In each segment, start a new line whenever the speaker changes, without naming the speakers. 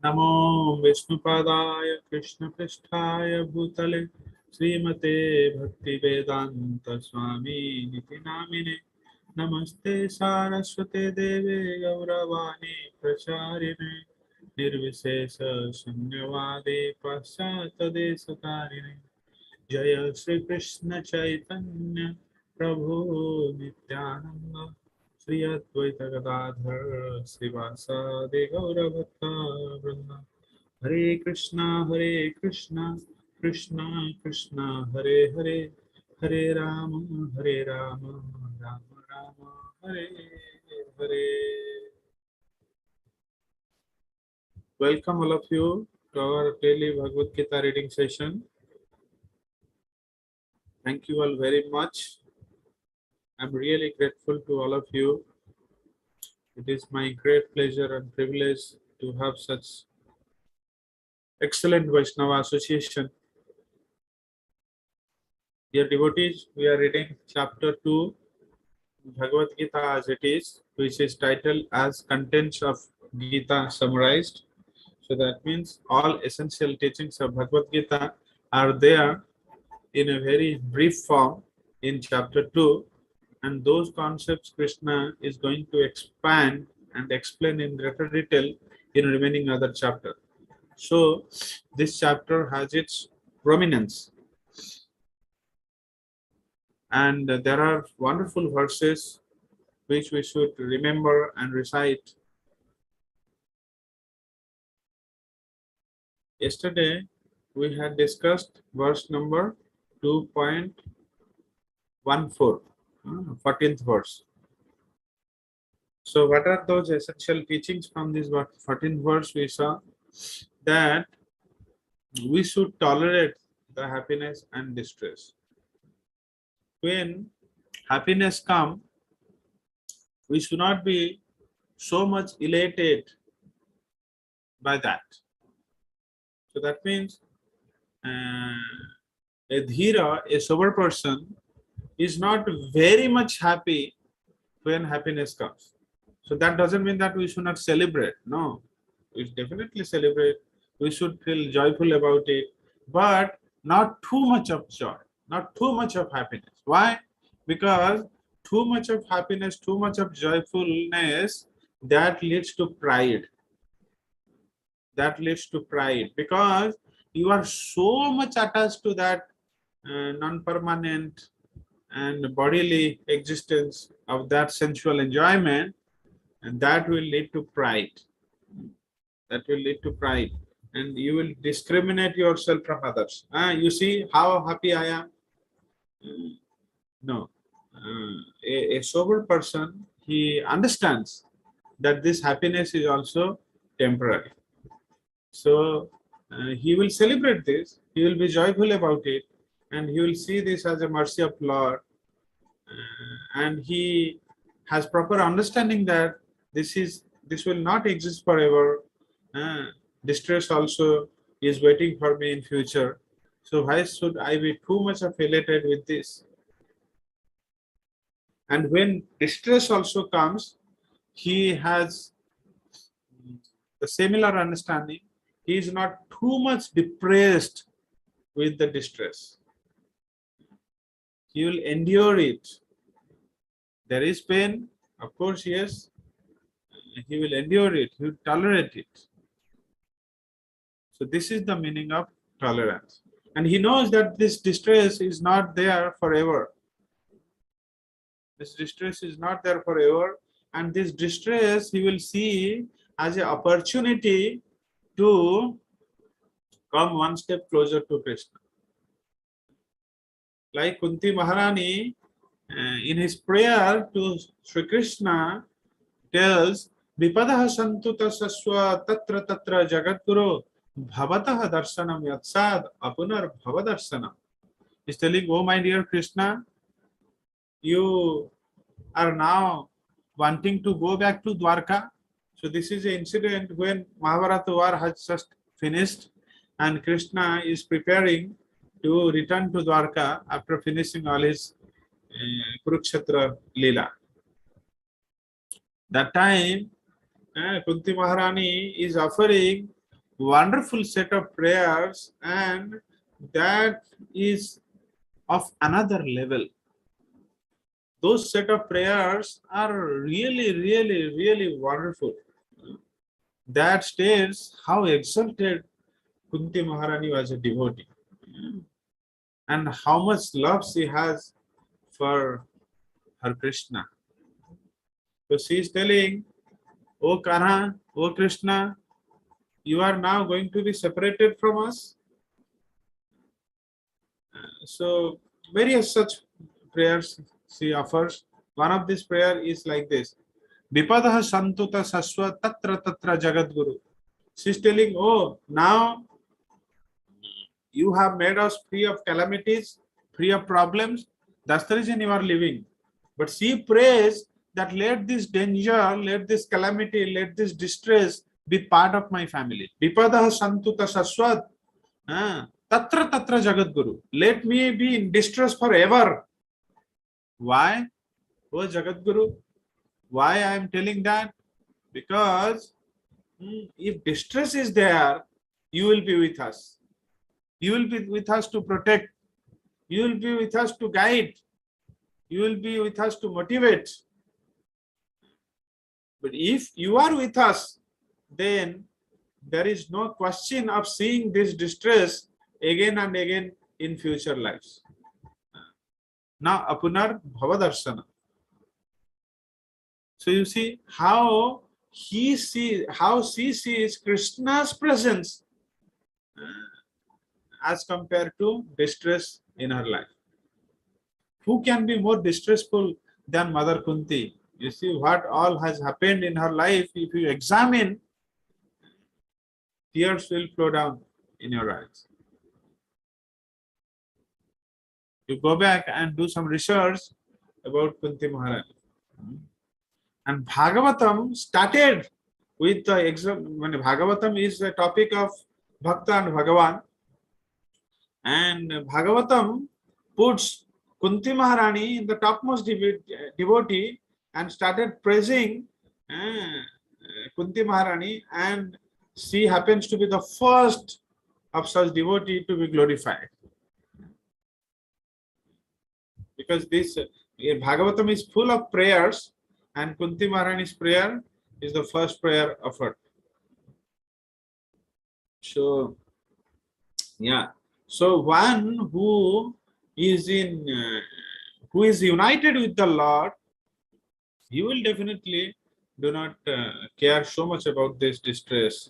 नमो विष्णुपादाय कृष्णपृष्ठाय भूतले श्रीमते भक्तिवेदांत स्वामी निति नामिने नमस्ते सारस्वते देवे गौरवाणी प्रचारिणे निर्विशेष शून्यवादे पाश्चात्यदेशकारिणे जय श्री कृष्ण चैतन्य प्रभु नित्यानंद श्री अद्वैत गदाधर श्रीवासादि गौरभक्ता वृंद हरे Krishna Krishna Krishna Hare Hare Hare Ram Ram Ram Hare Hare. Welcome all of you to our daily Bhagavad Gita reading session. Thank you all very much. I'm really grateful to all of you. It is my great pleasure and privilege to have such excellent Vaishnava association. Dear devotees, we are reading chapter 2, Bhagavad Gita as it is, which is titled as Contents of Gita Summarized. So that means all essential teachings of Bhagavad Gita are there in a very brief form in chapter 2, and those concepts Krishna is going to expand and explain in greater detail in remaining other chapter. So this chapter has its prominence, and there are wonderful verses which we should remember and recite. Yesterday we had discussed verse number 2.14, 14th verse. So what are those essential teachings from this 14th verse? We saw that we should tolerate the happiness and distress. When happiness comes, we should not be so much elated by that. So that means a dhira, a sober person, is not very much happy when happiness comes. So that doesn't mean that we should not celebrate. No, we should definitely celebrate. We should feel joyful about it, but not too much of joy, not too much of happiness. Why? Because too much of happiness, too much of joyfulness, that leads to pride. That leads to pride because you are so much attached to that non-permanent and bodily existence of that sensual enjoyment, and that will lead to pride. That will lead to pride, and you will discriminate yourself from others. You see how happy I am? No. A sober person, he understands that this happiness is also temporary. So he will celebrate this, he will be joyful about it, and he will see this as a mercy of Lord. And he has proper understanding that this will not exist forever. Distress also is waiting for me in future. So why should I be too much affiliated with this? And when distress also comes, he has the similar understanding. He is not too much depressed with the distress. He will endure it. There is pain, of course, yes. He will endure it, he will tolerate it. So this is the meaning of tolerance. And he knows that this distress is not there forever. This distress is not there forever. And this distress he will see as an opportunity to come one step closer to Krishna. Like Kunti Maharani, in his prayer to Sri Krishna, tells, Vipadaha santuta saswa tatra tatra jagadguru bhavataha darshanam yatsad apunar bhavadarshanam. He's telling, oh my dear Krishna, you are now wanting to go back to Dwarka. So this is an incident when Mahabharata war has just finished and Krishna is preparing to return to Dwarka after finishing all his Kurukshetra Leela. That time, Kunti Maharani is offering wonderful set of prayers, and that is of another level. Those set of prayers are really, really, really wonderful. That states how exalted Kunti Maharani was a devotee, and how much love she has for her Krishna. So she is telling, "O Kanha, O Krishna, you are now going to be separated from us." So various such prayers she offers. One of these prayer is like this: Vipadah santuta saswa tatra tatra jagat guru. She's telling, oh, now you have made us free of calamities, free of problems. That's the reason you are living. But she prays that let this danger, let this calamity, let this distress be part of my family. Vipadah santuta saswat. Tatra tatra jagat guru. Let me be in distress forever. Why? Oh Jagat Guru, why I am telling that? Because if distress is there, you will be with us. You will be with us to protect. You will be with us to guide. You will be with us to motivate. But if you are with us, then there is no question of seeing this distress again and again in future lives. Now, apunar bhavadarshana. So you see how she sees Krishna's presence as compared to distress in her life. Who can be more distressful than Mother Kunti? You see what all has happened in her life. If you examine, tears will flow down in your eyes. You go back and do some research about Kunti Maharani. And Bhagavatam started with the when Bhagavatam is the topic of Bhakta and Bhagavan, and Bhagavatam puts Kunti Maharani in the topmost devotee and started praising Kunti Maharani, and she happens to be the first of such devotee to be glorified. Because this Bhagavatam is full of prayers, and Kunti Maharani's prayer is the first prayer offered. So, yeah. So one who is united with the Lord, he will definitely do not care so much about this distress.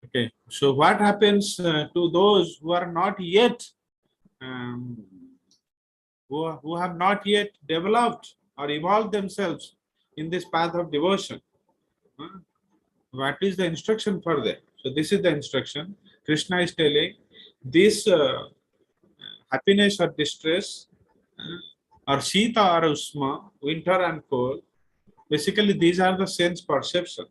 Okay. So what happens to those who are not yet who have not yet developed or evolved themselves in this path of devotion? What is the instruction for them? So this is the instruction. Krishna is telling this happiness or distress, or Shita or Usma, winter and cold. Basically, these are the sense perception.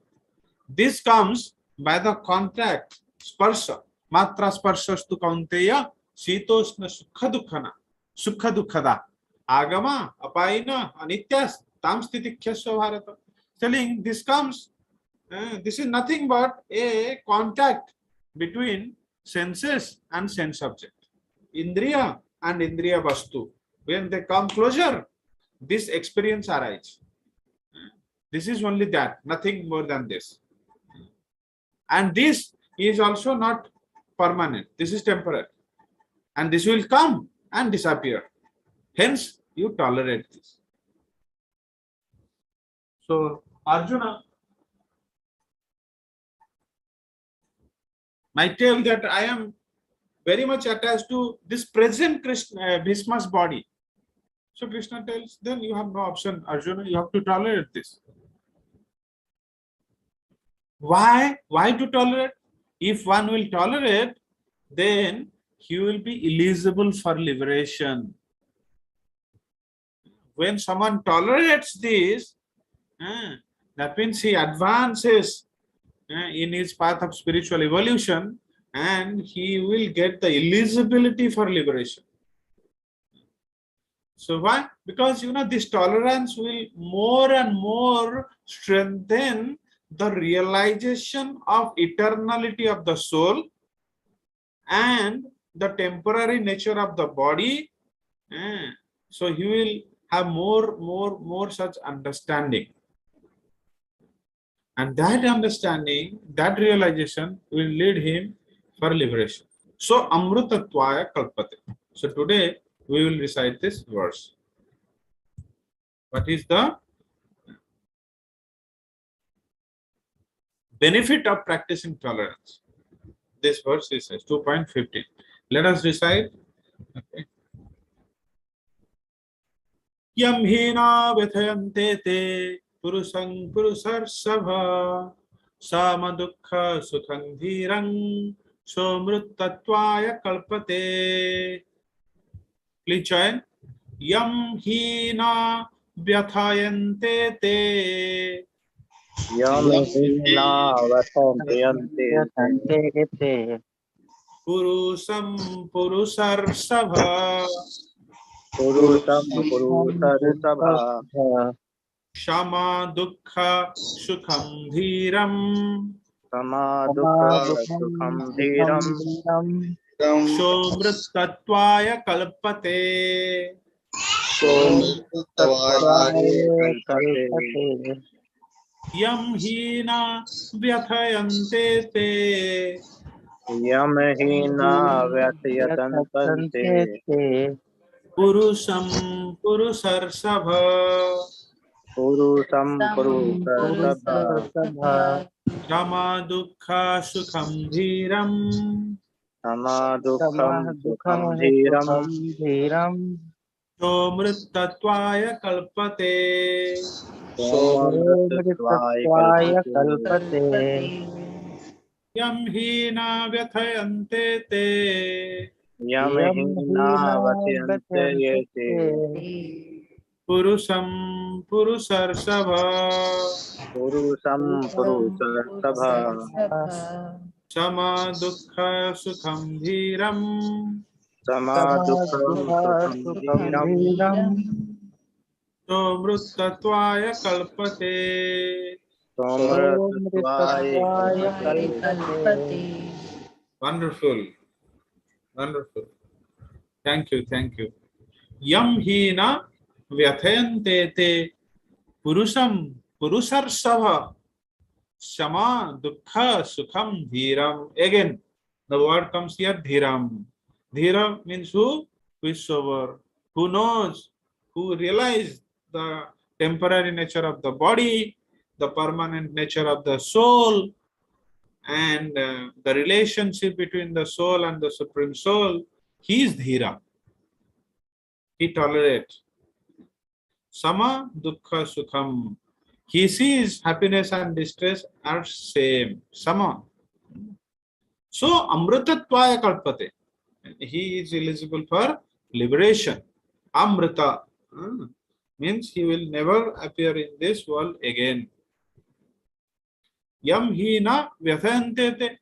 This comes by the contact, sparsha. Matra sparsastu kaunteya, shitosna sukha dukkhana, sukha dukkhada. Agama, apaina, anityas, tam stitikyasya bharata. Telling this comes, this is nothing but a contact between senses and sense object. Indriya and Indriya Vastu. When they come closer, this experience arises. This is only that, nothing more than this. And this is also not permanent. This is temporary. And this will come and disappear. Hence, you tolerate this. So, Arjuna might tell that I am very much attached to this present Krishna, Bhisma's body. So Krishna tells, then you have no option, Arjuna, you have to tolerate this. Why? Why to tolerate? If one will tolerate, then he will be eligible for liberation. When someone tolerates this, that means he advances in his path of spiritual evolution, and he will get the eligibility for liberation. So why? Because this tolerance will more and more strengthen the realization of eternality of the soul and the temporary nature of the body. So he will have more such understanding. And that understanding, that realization will lead him for liberation. So Amrutatvaya Kalpate. So today we will recite this verse. What is the benefit of practicing tolerance? This verse is 2.15. Let us recite. Okay. Yam hina vethayante te purusang purusarsabha sama dukkha sukhang dhirang somruttatvaya kalpate. Please join. Yam hina vyathayante te
Yam hina vathayante
purusam purusarsabha
Purusam Purusarsabha
Shama dukkha sukham dhiram
Samadukha Sukham Dhiram
somruttatvaya kalpate.
Somruttatvaya Kalpate
Yam hina vyathayante te
Yam hina Vathayatantante
purusam purusarsabha
Purusam Purusarsabha
Shama dukkha sukham dhiram
Samadukham Sukham Dhiram
somruttatvaya kalpate.
Somruttatvaya Kalpate
Yam hina vyathayante te
Yam hina Vathayante yete
purusam purusarsabha
Purusam Purusarsabha
Shama dukkha sukham dhiram
Samadukham Sukham Dhiram
somruttatvaya kalpate.
Somratattvaya Kalpate
Wonderful, wonderful. Thank you, thank you. Yam hina vyathayante te purusam purusarsabha Shama dukkha sukham dhiram. Again, the word comes here dhiram. Dhira means who? Who is sober, who knows, who realizes the temporary nature of the body, the permanent nature of the soul, and the relationship between the soul and the Supreme Soul. He is dhira. He tolerates. Sama dukkha sukham. He sees happiness and distress are same. Sama. So amrutatvaya kalpate. He is eligible for liberation. Amrita means he will never appear in this world again. Yam hina vyathantete.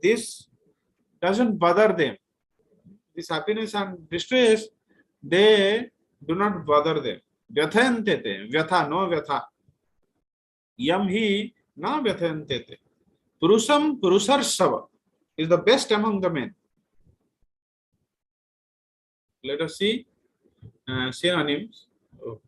This doesn't bother them. This happiness and distress, they do not bother them. Vyathantete. Vyatha, no vyatha. Yam hi na vyathantete. Purusam purusarsava is the best among the men. Let us see synonyms. Oh.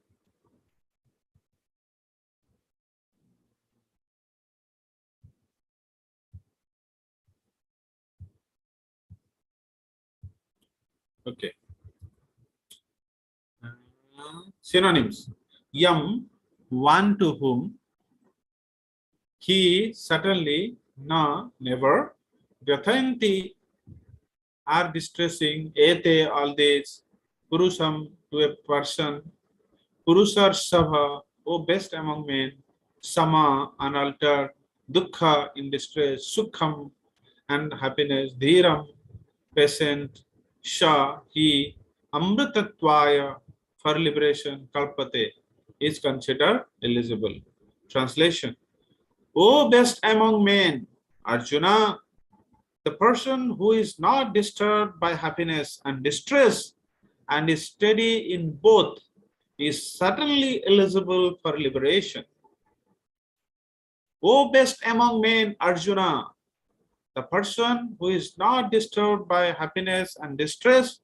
Okay. Synonyms. Yam, one to whom. He, certainly. Na, never. Vyathanti, are distressing. Ete, all this. Purusam, to a person. Purusar Sabha, O best among men. Sama, unaltered. Dukkha, in distress. Sukham, and happiness. Dhiram, patient. Sha, he. Amritatvaya, for liberation. Kalpate, is considered eligible. Translation. O best among men, Arjuna, the person who is not disturbed by happiness and distress and is steady in both is certainly eligible for liberation. O best among men, Arjuna, the person who is not disturbed by happiness and distress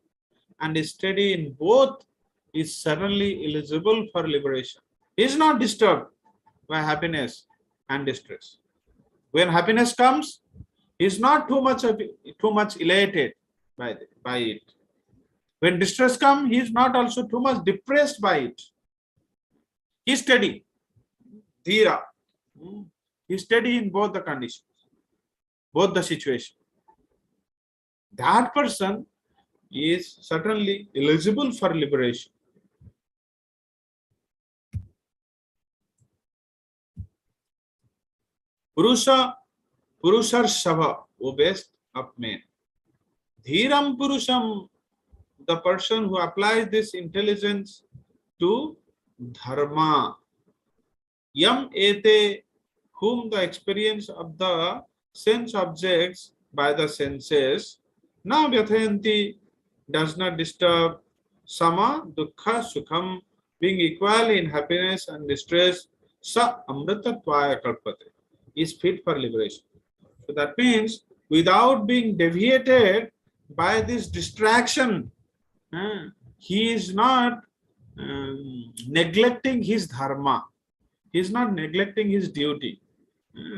and is steady in both is certainly eligible for liberation. He is not disturbed by happiness and distress. When happiness comes, he is not too much elated by it. When distress comes, he is not also too much depressed by it. He is steady, dhira. He is steady in both the conditions, both the situations. That person is certainly eligible for liberation. Purushar O best of men. Dhiram Purusham, the person who applies this intelligence to dharma. Yam ete, whom the experience of the sense objects by the senses, na vyathayanti, does not disturb, sama dukkha sukham, being equal in happiness and distress, sa amritatvaya kalpate, is fit for liberation. So that means without being deviated by this distraction, he is not neglecting his dharma. He is not neglecting his duty.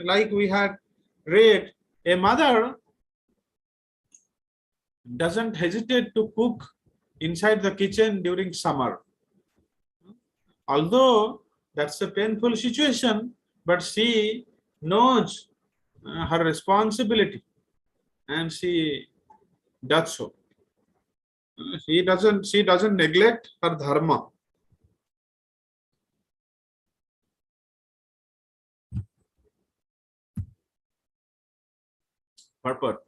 Like we had read, a mother doesn't hesitate to cook inside the kitchen during summer. Although that's a painful situation, but she knows her responsibility and she does so. She doesn't neglect her dharma. Purport.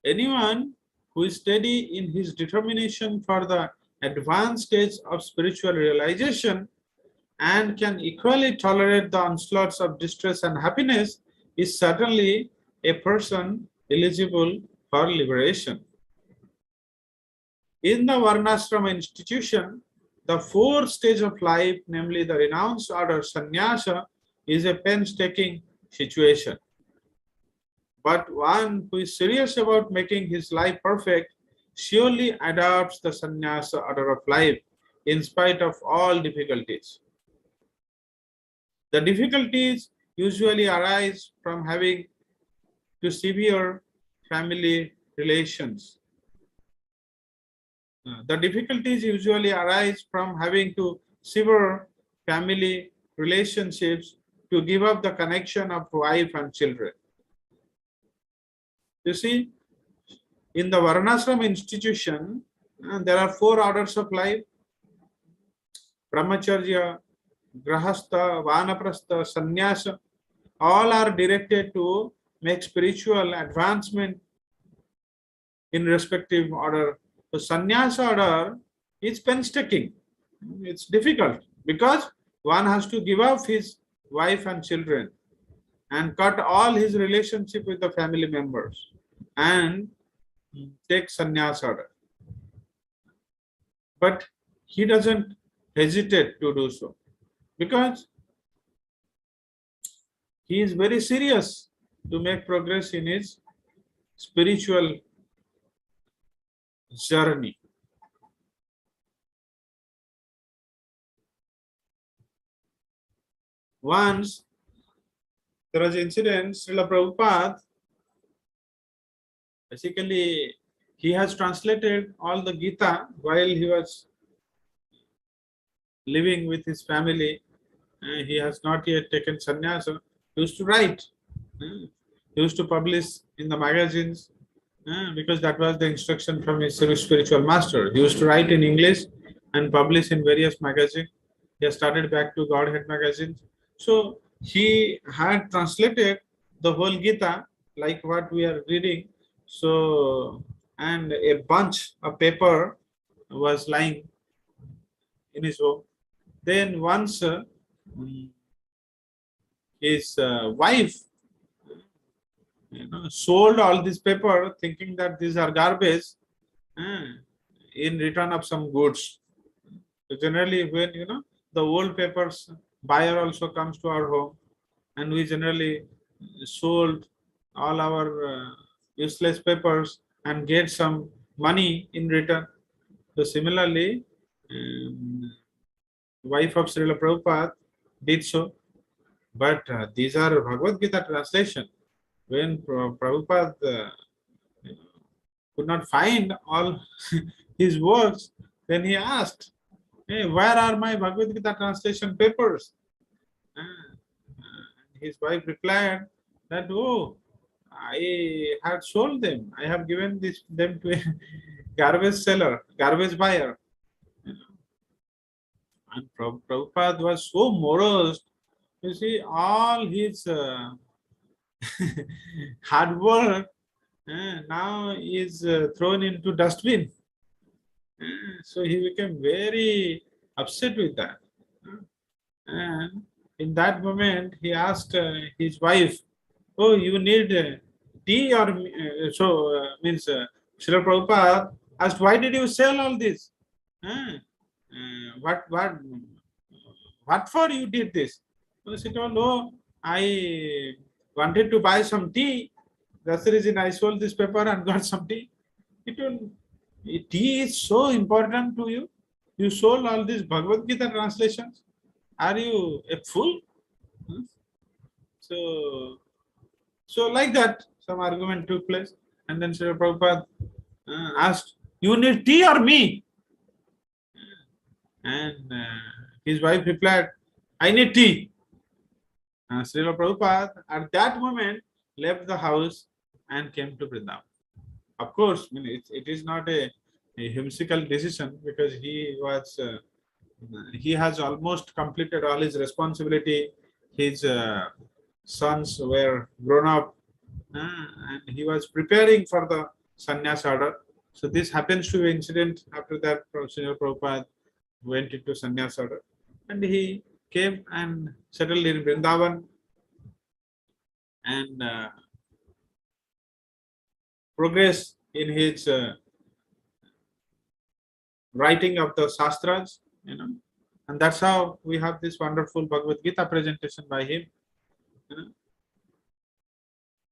Anyone who is steady in his determination for the advanced stage of spiritual realization and can equally tolerate the onslaughts of distress and happiness is certainly a person eligible for liberation. In the Varnashrama institution, the fourth stage of life, namely the renounced order sannyasa, is a painstaking situation. But one who is serious about making his life perfect surely adopts the sannyasa order of life in spite of all difficulties. The difficulties usually arise from having to severe family relations. The difficulties usually arise from having to sever family relationships to give up the connection of wife and children. You see, in the Varnashrama institution, there are four orders of life: Brahmacharya, Grahastha, Vanaprastha, Sannyasa. All are directed to make spiritual advancement in respective order. The sannyasa order is painstaking. It's difficult because one has to give up his wife and children and cut all his relationship with the family members and take sannyasa order. But he doesn't hesitate to do so because he is very serious to make progress in his spiritual journey. Once there was an incident, Srila Prabhupada, basically he has translated all the Gita while he was living with his family. He has not yet taken sannyasa. He used to write. He used to publish in the magazines because that was the instruction from his spiritual master. He used to write in English and publish in various magazines. He has started back to Godhead magazines. So he had translated the whole Gita like what we are reading. So, and a bunch of paper was lying in his home. Then once his wife sold all this paper thinking that these are garbage in return of some goods. So generally when the old papers buyer also comes to our home and we generally sold all our useless papers and get some money in return. So similarly, wife of Srila Prabhupada did so. But these are Bhagavad Gita translation. When Prabhupada could not find all his works, then he asked, "Hey, where are my Bhagavad Gita translation papers?" Uh, his wife replied that, "Oh, I had sold them. I have given them to a garbage seller, garbage buyer." And Prabhupada was so morose. You see, all his hard work now is thrown into dustbin. So he became very upset with that. And in that moment, he asked his wife, "Oh, you need tea or means Srila Prabhupada asked, why did you sell all this? Uh, what for you did this?" So she told, "Oh, I wanted to buy some tea. That's the reason I sold this paper and got some tea." He told, "Tea is so important to you. You sold all these Bhagavad Gita translations. Are you a fool?" Hmm? So, so like that, some argument took place, and then Srila Prabhupada asked, "You need tea or me?" And his wife replied, "I need tea." Srila Prabhupada at that moment left the house and came to Vrindavan. Of course, I mean, it is not a whimsical decision, because he has almost completed all his responsibility. His sons were grown up, and he was preparing for the sannyas order. So this happens to be an incident. After that, Srila Prabhupada went into sannyas order, and he came and settled in Vrindavan, and progressed in his writing of the Shastras, and that's how we have this wonderful Bhagavad Gita presentation by him.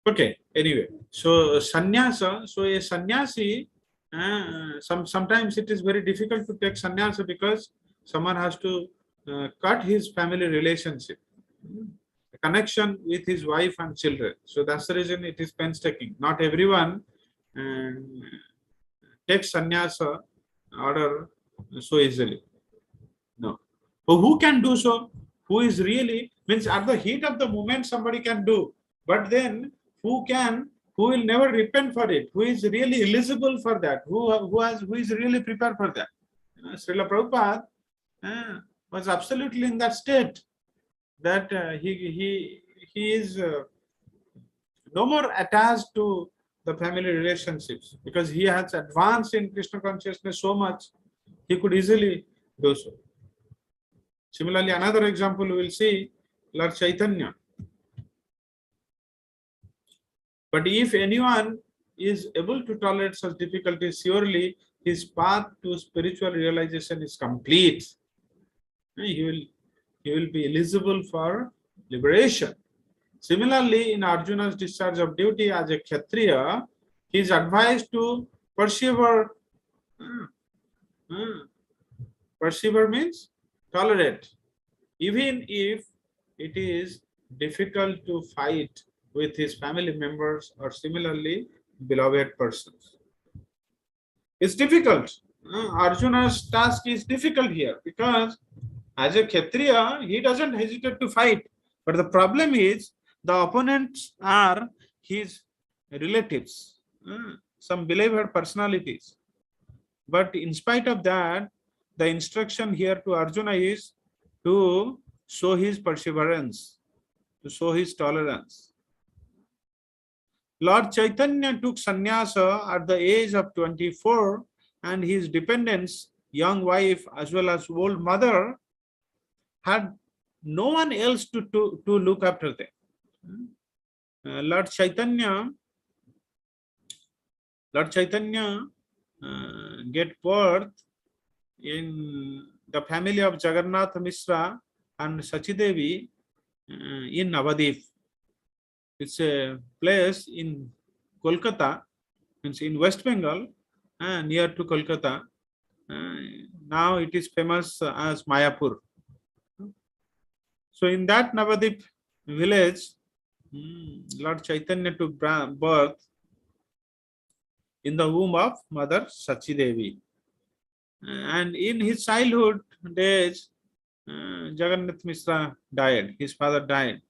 Okay, anyway, so sannyasa, so a sannyasi, sometimes it is very difficult to take sannyasa because someone has to cut his family relationship, connection with his wife and children. So that's the reason it is painstaking. Not everyone um, takes sannyasa order so easily. No. So who can do so? Who is really, means at the heat of the moment somebody can do, but then who will never repent for it? Who is really eligible for that? Who is really prepared for that? Srila Prabhupada was absolutely in that state that he is no more attached to the family relationships, because he has advanced in Krishna consciousness so much, he could easily do so. Similarly, another example we will see Lord Chaitanya. But if anyone is able to tolerate such difficulties, surely his path to spiritual realization is complete. He will be eligible for liberation. Similarly, in Arjuna's discharge of duty as a Kshatriya, he is advised to persevere. Persevere means tolerate, even if it is difficult to fight with his family members or similarly beloved persons. It's difficult. Arjuna's task is difficult here because as a Kshatriya, he doesn't hesitate to fight. But the problem is the opponents are his relatives, some beloved personalities. But in spite of that, the instruction here to Arjuna is to show his perseverance, to show his tolerance. Lord Chaitanya took sannyasa at the age of 24, and his dependents, young wife as well as old mother, had no one else to look after them. Lord Chaitanya get birth in the family of Jagannath Mishra and Sachidevi, in Navadip. It's a place in Kolkata, means in West Bengal, near to Kolkata. Now it is famous as Mayapur. So in that Navadip village, Lord Chaitanya took birth in the womb of Mother Sachi Devi. And in his childhood days, Jagannath Mishra died. His father died,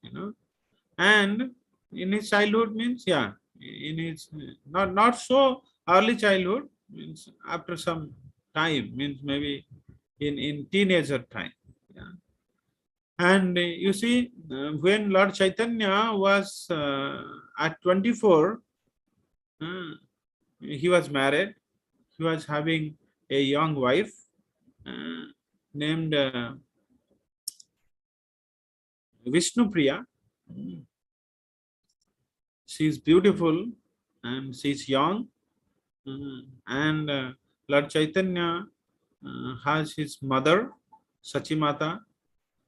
And in his childhood means, yeah, in his not so early childhood, means after some time, means maybe in teenager time. Yeah. And you see, when Lord Chaitanya was at 24, uh, he was married. He was having a young wife uh, named Vishnu Priya. She is beautiful and she is young. And Lord Chaitanya has his mother, Sachimata.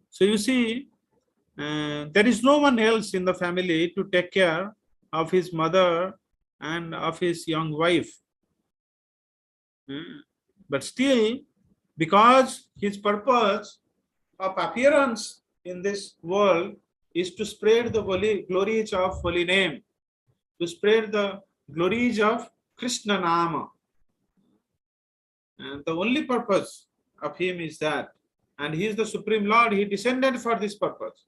So you see, there is no one else in the family to take care of his mother and of his young wife. But still, because his purpose of appearance in this world is to spread the glories of holy name, to spread the glories of Krishna Nama. And the only purpose of him is that. And he is the Supreme Lord, he descended for this purpose.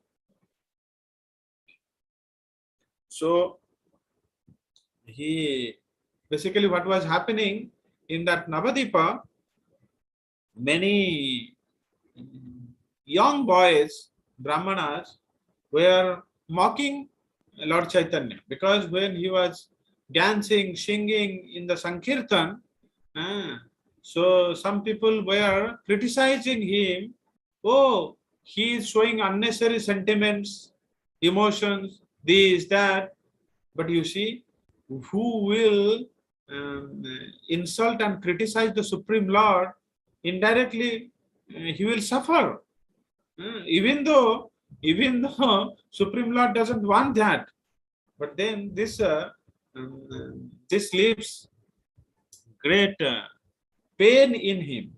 So, he basically what was happening in that Navadipa, many young boys, Brahmanas, were mocking Lord Chaitanya because when he was dancing, singing in the Sankirtan, so some people were criticizing him. Oh, he is showing unnecessary sentiments, emotions, this, that. But you see, who will insult and criticize the Supreme Lord, indirectly he will suffer. Even though Supreme Lord doesn't want that, but then this leaves great pain in him.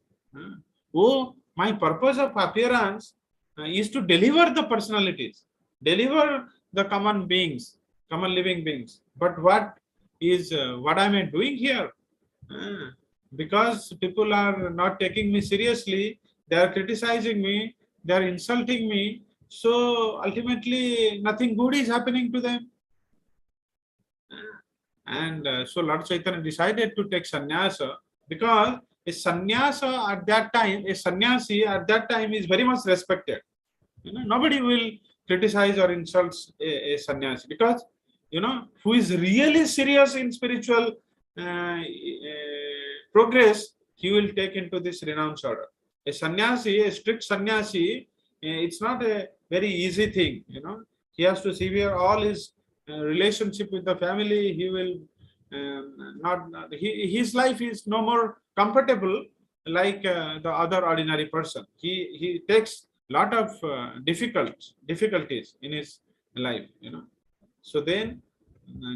Oh, my purpose of appearance is to deliver the personalities, deliver the common beings, common living beings. But what am I doing here? Because people are not taking me seriously, they are criticizing me, they are insulting me. So ultimately, nothing good is happening to them. And so Lord Chaitanya decided to take sannyasa because a sannyasa at that time, a sannyasi at that time is very much respected. Nobody will criticize or insult a sannyasi because, who is really serious in spiritual progress, he will take into this renounce order. A sannyasi, a strict sannyasi, it's not a very easy thing. He has to sever all his relationship with the family. He will his life is no more comfortable like the other ordinary person. He takes lot of difficulties in his life. So then,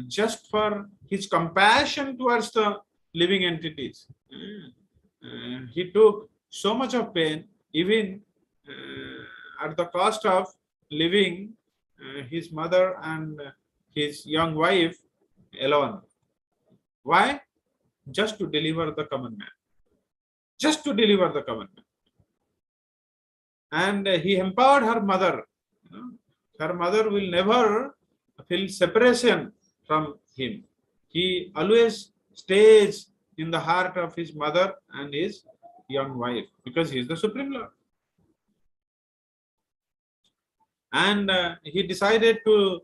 just for his compassion towards the living entities, he took so much of pain, even at the cost of leaving his mother and his young wife alone. Why? Just to deliver the common man. Just to deliver the common man. And he empowered her mother. Her mother will never feel separation from him. He always stays in the heart of his mother and his young wife because he is the Supreme Lord. And he decided to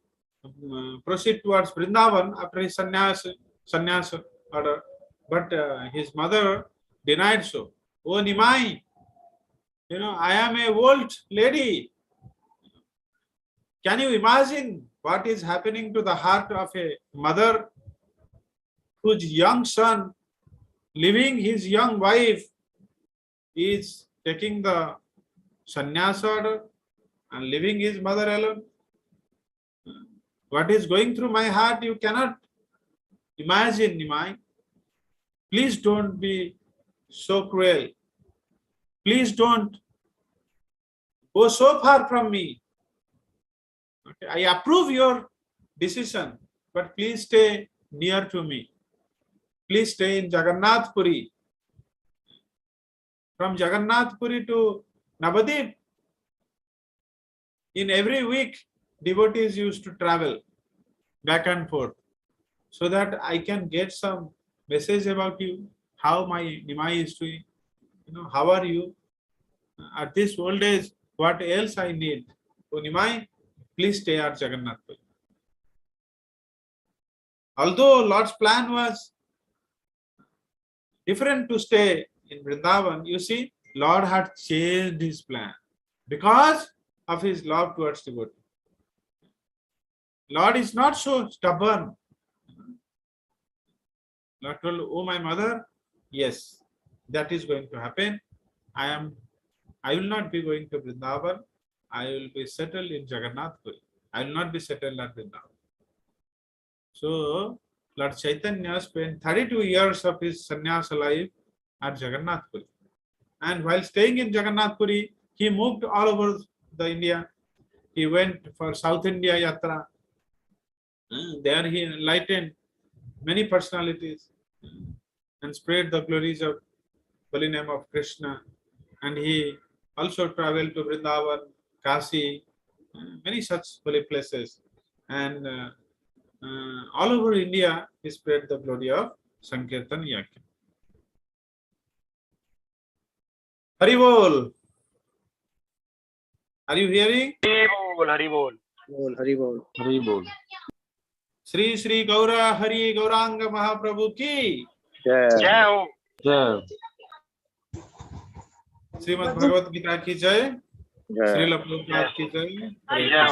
proceed towards Vrindavan after his sannyasa order. But his mother denied so. Oh, Nimai, I am a old lady. Can you imagine what is happening to the heart of a mother whose young son, leaving his young wife, is taking the sannyasa order? and leaving his mother alone. What is going through my heart, you cannot imagine, Nimai. Please don't be so cruel. Please don't go so far from me. Okay, I approve your decision, but please stay near to me. Please stay in Jagannath Puri. From Jagannath Puri to Navadip, in every week, devotees used to travel back and forth so that I can get some message about you, how my Nimai is doing, how are you? At this old age, what else I need? So Nimai, please stay at Jagannath Puri. Although Lord's plan was different to stay in Vrindavan, you see, Lord had changed his plan because of his love towards devotee. Lord is not so stubborn. Lord told, oh my mother, yes, that is going to happen. I will not be going to Vrindavan. I will be settled in Jagannath Puri. I will not be settled at Vrindavan. So Lord Chaitanya spent 32 years of his sannyasa life at Jagannath Puri. And while staying in Jagannath Puri, he moved all over the India. He went for South India Yatra. There he enlightened many personalities and spread the glories of holy name of Krishna. And he also traveled to Vrindavan, Kasi, many such holy places. And all over India, he spread the glory of Sankirtan Yajna. Hari Bol. Are you hearing?
Hari Bol. Hari Bol.
Hari Bol.
Shri Shri Gaura Hari Gauranga Mahaprabhu ki
Jai.
Jai.
Shrimad Bhagavad Gita की जय,
Jai.
Srila Prabhupada की जय।
Jai.